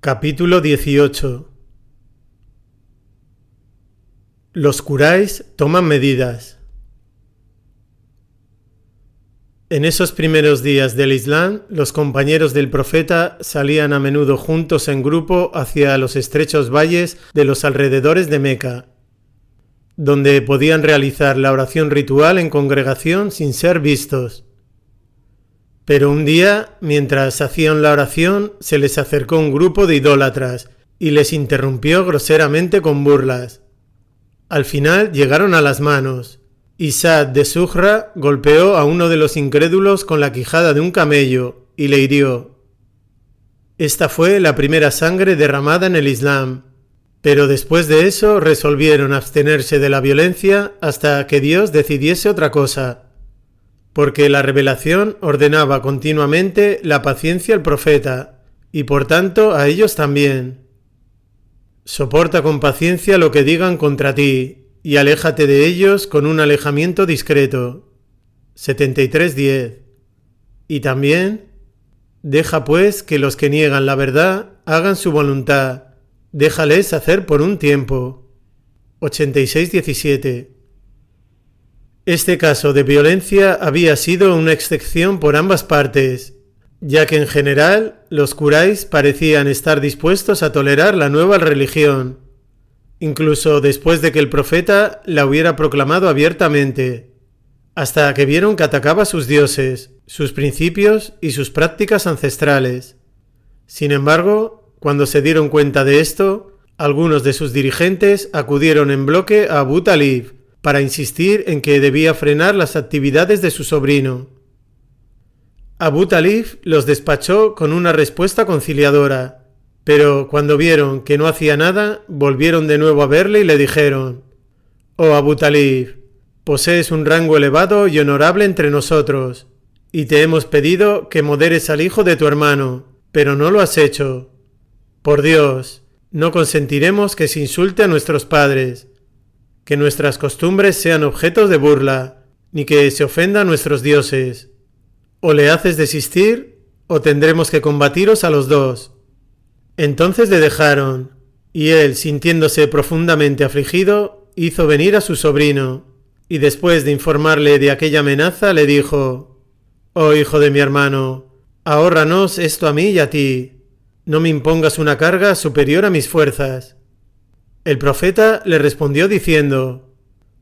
Capítulo 18. Los Quraysh toman medidas. En esos primeros días del Islam, los compañeros del profeta salían a menudo juntos en grupo hacia los estrechos valles de los alrededores de Meca, donde podían realizar la oración ritual en congregación sin ser vistos. Pero un día, mientras hacían la oración, se les acercó un grupo de idólatras y les interrumpió groseramente con burlas. Al final llegaron a las manos, y Sa'd de Zuhra golpeó a uno de los incrédulos con la quijada de un camello y le hirió. Esta fue la primera sangre derramada en el Islam, pero después de eso resolvieron abstenerse de la violencia hasta que Dios decidiese otra cosa, porque la revelación ordenaba continuamente la paciencia al profeta, y por tanto a ellos también. Soporta con paciencia lo que digan contra ti, y aléjate de ellos con un alejamiento discreto. 73:10. Y también, deja pues que los que niegan la verdad hagan su voluntad, déjales hacer por un tiempo. 86:17. Este caso de violencia había sido una excepción por ambas partes, ya que en general los Quraysh parecían estar dispuestos a tolerar la nueva religión, incluso después de que el profeta la hubiera proclamado abiertamente, hasta que vieron que atacaba a sus dioses, sus principios y sus prácticas ancestrales. Sin embargo, cuando se dieron cuenta de esto, algunos de sus dirigentes acudieron en bloque a Abu Talib para insistir en que debía frenar las actividades de su sobrino. Abu Talib los despachó con una respuesta conciliadora, pero cuando vieron que no hacía nada, volvieron de nuevo a verle y le dijeron: «Oh Abu Talib, posees un rango elevado y honorable entre nosotros, y te hemos pedido que moderes al hijo de tu hermano, pero no lo has hecho. Por Dios, no consentiremos que se insulte a nuestros padres, que nuestras costumbres sean objetos de burla, ni que se ofenda a nuestros dioses. O le haces desistir, o tendremos que combatiros a los dos». Entonces le dejaron, y él, sintiéndose profundamente afligido, hizo venir a su sobrino, y después de informarle de aquella amenaza, le dijo: «Oh hijo de mi hermano, ahórranos esto a mí y a ti. No me impongas una carga superior a mis fuerzas». El profeta le respondió diciendo: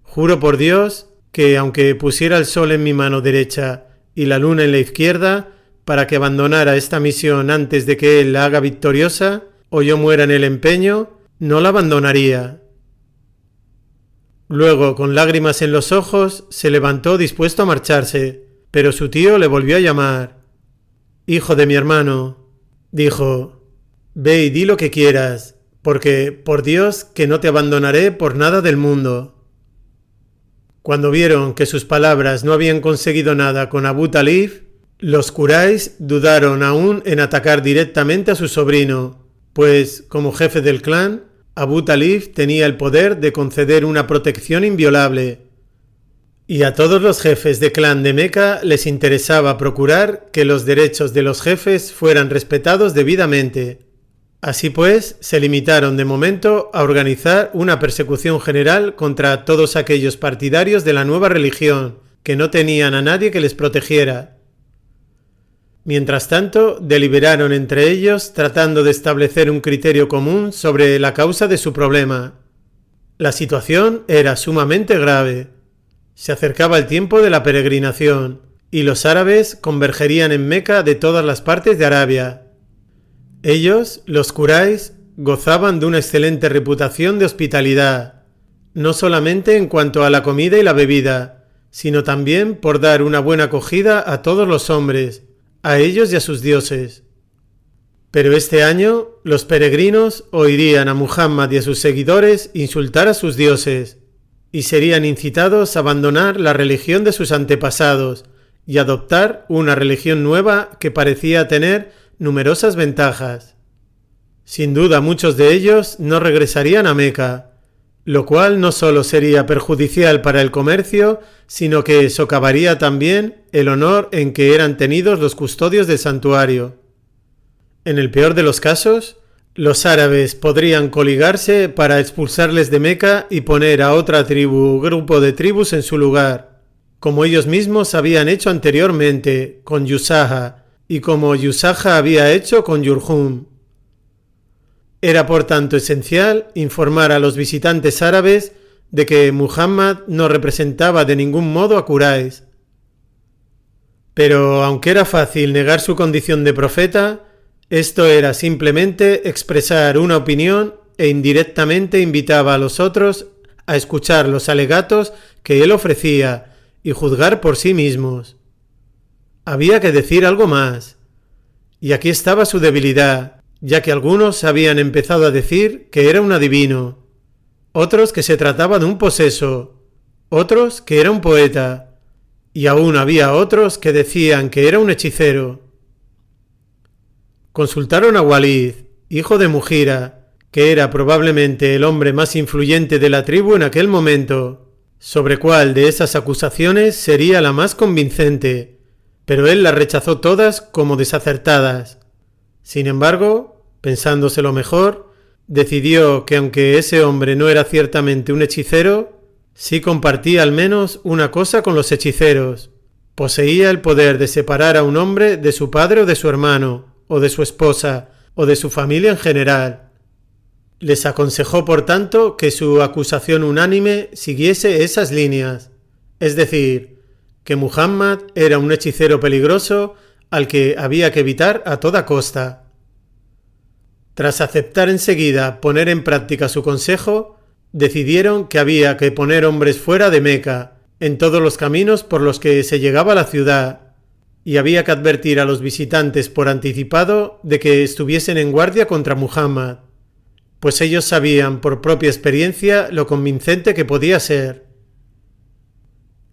«Juro por Dios que aunque pusiera el sol en mi mano derecha y la luna en la izquierda, para que abandonara esta misión antes de que él la haga victoriosa, o yo muera en el empeño, no la abandonaría». Luego, con lágrimas en los ojos, se levantó dispuesto a marcharse, pero su tío le volvió a llamar. «Hijo de mi hermano», dijo, «ve y di lo que quieras, porque, por Dios, que no te abandonaré por nada del mundo». Cuando vieron que sus palabras no habían conseguido nada con Abu Talib, los Quraysh dudaron aún en atacar directamente a su sobrino, pues, como jefe del clan, Abu Talib tenía el poder de conceder una protección inviolable. Y a todos los jefes de clan de Meca les interesaba procurar que los derechos de los jefes fueran respetados debidamente. Así pues, se limitaron de momento a organizar una persecución general contra todos aquellos partidarios de la nueva religión que no tenían a nadie que les protegiera. Mientras tanto, deliberaron entre ellos tratando de establecer un criterio común sobre la causa de su problema. La situación era sumamente grave. Se acercaba el tiempo de la peregrinación, y los árabes convergerían en Meca de todas las partes de Arabia. Ellos, los Quraysh, gozaban de una excelente reputación de hospitalidad, no solamente en cuanto a la comida y la bebida, sino también por dar una buena acogida a todos los hombres, a ellos y a sus dioses. Pero este año los peregrinos oirían a Muhammad y a sus seguidores insultar a sus dioses, y serían incitados a abandonar la religión de sus antepasados y adoptar una religión nueva que parecía tener numerosas ventajas. Sin duda muchos de ellos no regresarían a Meca, lo cual no solo sería perjudicial para el comercio, sino que socavaría también el honor en que eran tenidos los custodios del santuario. En el peor de los casos, los árabes podrían coligarse para expulsarles de Meca y poner a otra tribu o grupo de tribus en su lugar, como ellos mismos habían hecho anteriormente con Yusaja y como Yusaja había hecho con Yurhum. Era por tanto esencial informar a los visitantes árabes de que Muhammad no representaba de ningún modo a Quraysh. Pero aunque era fácil negar su condición de profeta, esto era simplemente expresar una opinión e indirectamente invitaba a los otros a escuchar los alegatos que él ofrecía y juzgar por sí mismos. Había que decir algo más. Y aquí estaba su debilidad, ya que algunos habían empezado a decir que era un adivino, otros que se trataba de un poseso, otros que era un poeta, y aún había otros que decían que era un hechicero. Consultaron a Walid, hijo de Mugira, que era probablemente el hombre más influyente de la tribu en aquel momento, sobre cuál de esas acusaciones sería la más convincente, pero él las rechazó todas como desacertadas. Sin embargo, pensándoselo mejor, decidió que aunque ese hombre no era ciertamente un hechicero, sí compartía al menos una cosa con los hechiceros. Poseía el poder de separar a un hombre de su padre o de su hermano, o de su esposa, o de su familia en general. Les aconsejó, por tanto, que su acusación unánime siguiese esas líneas, es decir, que Muhammad era un hechicero peligroso al que había que evitar a toda costa. Tras aceptar enseguida poner en práctica su consejo, decidieron que había que poner hombres fuera de Meca, en todos los caminos por los que se llegaba a la ciudad, y había que advertir a los visitantes por anticipado de que estuviesen en guardia contra Muhammad, pues ellos sabían por propia experiencia lo convincente que podía ser.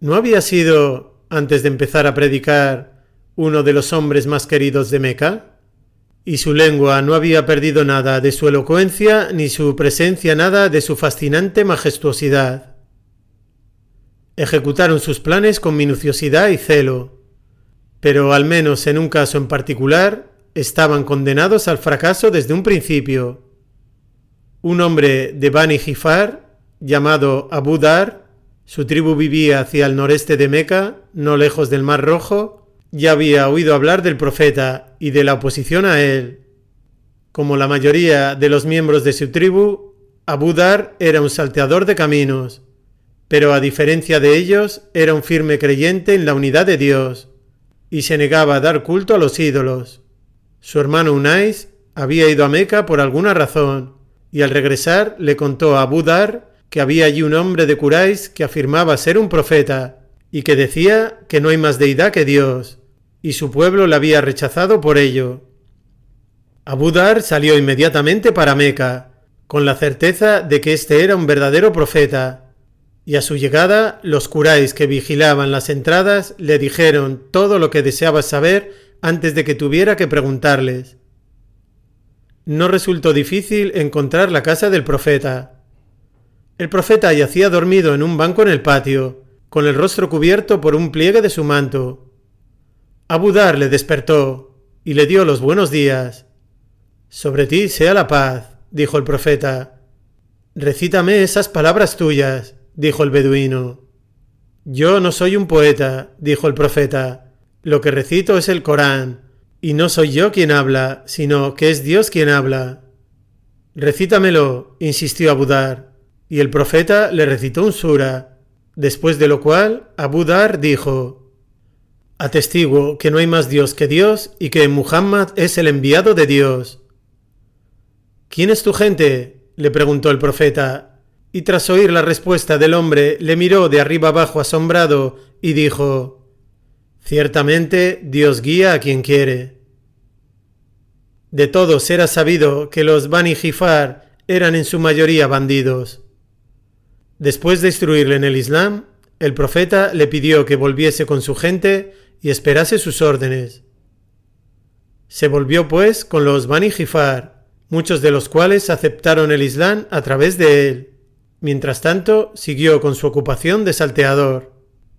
¿No había sido, antes de empezar a predicar, uno de los hombres más queridos de Meca? Y su lengua no había perdido nada de su elocuencia, ni su presencia nada de su fascinante majestuosidad. Ejecutaron sus planes con minuciosidad y celo, pero al menos en un caso en particular estaban condenados al fracaso desde un principio. Un hombre de Bani Gifar, llamado Abu Dar, su tribu vivía hacia el noreste de Meca, no lejos del Mar Rojo, ya había oído hablar del profeta y de la oposición a él. Como la mayoría de los miembros de su tribu, Abu Dar era un salteador de caminos, pero a diferencia de ellos era un firme creyente en la unidad de Dios y se negaba a dar culto a los ídolos. Su hermano Unais había ido a Meca por alguna razón y al regresar le contó a Abu Dar que había allí un hombre de Quraysh que afirmaba ser un profeta y que decía que no hay más deidad que Dios, y su pueblo le había rechazado por ello. Abu Dar salió inmediatamente para Meca, con la certeza de que este era un verdadero profeta, y a su llegada los Quraysh que vigilaban las entradas le dijeron todo lo que deseaba saber antes de que tuviera que preguntarles. No resultó difícil encontrar la casa del profeta. El profeta yacía dormido en un banco en el patio, con el rostro cubierto por un pliegue de su manto. Abu Dar le despertó y le dio los buenos días. «Sobre ti sea la paz», dijo el profeta. «Recítame esas palabras tuyas», dijo el beduino. «Yo no soy un poeta», dijo el profeta. «Lo que recito es el Corán, y no soy yo quien habla, sino que es Dios quien habla». «Recítamelo», insistió Abu Dar, y el profeta le recitó un sura, después de lo cual Abu Dar dijo: «Atestiguo que no hay más Dios que Dios y que Muhammad es el enviado de Dios». «¿Quién es tu gente?», le preguntó el profeta, y tras oír la respuesta del hombre le miró de arriba abajo asombrado y dijo: «Ciertamente Dios guía a quien quiere». De todos era sabido que los Bani Gifar eran en su mayoría bandidos. Después de instruirle en el Islam, el profeta le pidió que volviese con su gente y esperase sus órdenes. Se volvió pues con los Bani Gifar, muchos de los cuales aceptaron el Islam a través de él. Mientras tanto, siguió con su ocupación de salteador,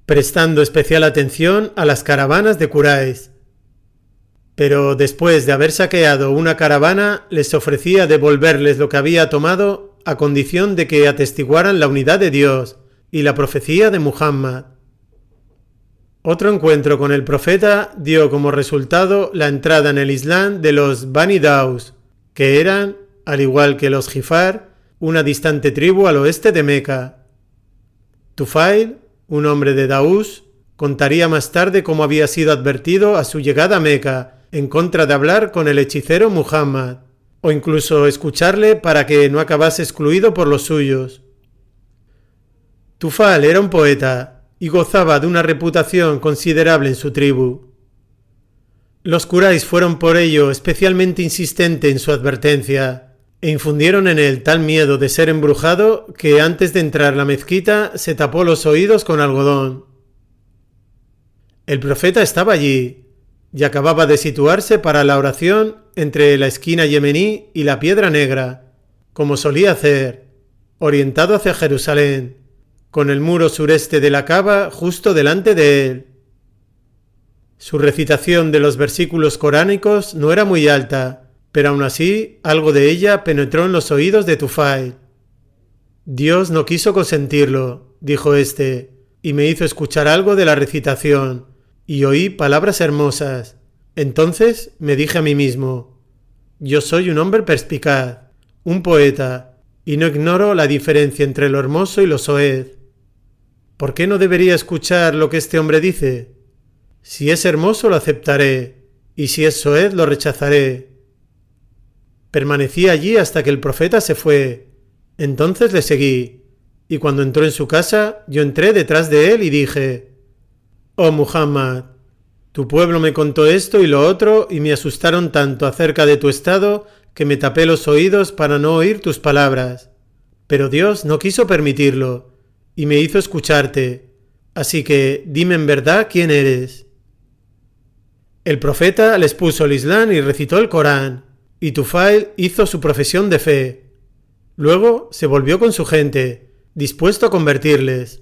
prestando especial atención a las caravanas de Quraysh. pero después de haber saqueado una caravana les ofrecía devolverles lo que había tomado a condición de que atestiguaran la unidad de Dios y la profecía de Muhammad. Otro encuentro con el profeta dio como resultado la entrada en el Islam de los Bani Daus, que eran, al igual que los Gifar, una distante tribu al oeste de Meca. Tufail, un hombre de Daus, contaría más tarde cómo había sido advertido a su llegada a Meca en contra de hablar con el hechicero Muhammad, o incluso escucharle para que no acabase excluido por los suyos. Tufail era un poeta y gozaba de una reputación considerable en su tribu. Los Quraysh fueron por ello especialmente insistentes en su advertencia e infundieron en él tal miedo de ser embrujado que antes de entrar a la mezquita se tapó los oídos con algodón. El profeta estaba allí y acababa de situarse para la oración entre la esquina yemení y la Piedra Negra, como solía hacer, orientado hacia Jerusalén, con el muro sureste de la Kaaba justo delante de él. Su recitación de los versículos coránicos no era muy alta, pero aún así algo de ella penetró en los oídos de Tufail. Dios no quiso consentirlo, dijo éste, y me hizo escuchar algo de la recitación, y oí palabras hermosas. Entonces me dije a mí mismo, yo soy un hombre perspicaz, un poeta, y no ignoro la diferencia entre lo hermoso y lo soez. ¿Por qué no debería escuchar lo que este hombre dice? Si es hermoso lo aceptaré, y si es soez lo rechazaré. Permanecí allí hasta que el profeta se fue. Entonces le seguí, y cuando entró en su casa, yo entré detrás de él y dije, «Oh Muhammad, tu pueblo me contó esto y lo otro y me asustaron tanto acerca de tu estado que me tapé los oídos para no oír tus palabras. Pero Dios no quiso permitirlo y me hizo escucharte, así que dime en verdad quién eres». El profeta les puso el Islam y recitó el Corán, y Tufail hizo su profesión de fe. Luego se volvió con su gente, dispuesto a convertirles.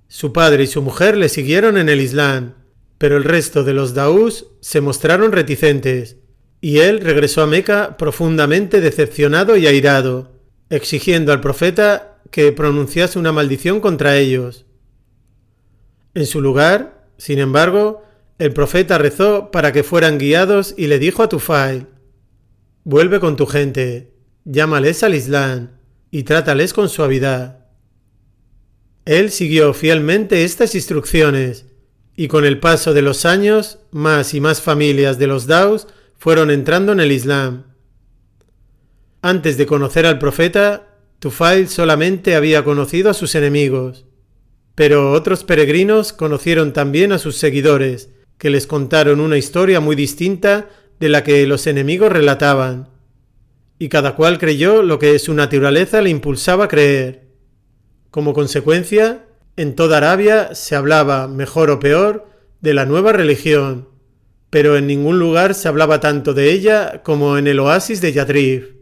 Su padre y su mujer le siguieron en el Islam, pero el resto de los Daús se mostraron reticentes, y él regresó a Meca profundamente decepcionado y airado, exigiendo al profeta que pronunciase una maldición contra ellos. En su lugar, sin embargo, el profeta rezó para que fueran guiados y le dijo a Tufail, «Vuelve con tu gente, llámales al Islam y trátales con suavidad». Él siguió fielmente estas instrucciones y con el paso de los años, más y más familias de los Daus fueron entrando en el Islam. Antes de conocer al profeta, Tufail solamente había conocido a sus enemigos, pero otros peregrinos conocieron también a sus seguidores, que les contaron una historia muy distinta de la que los enemigos relataban, y cada cual creyó lo que su naturaleza le impulsaba a creer. Como consecuencia, en toda Arabia se hablaba, mejor o peor, de la nueva religión, pero en ningún lugar se hablaba tanto de ella como en el oasis de Yathrib.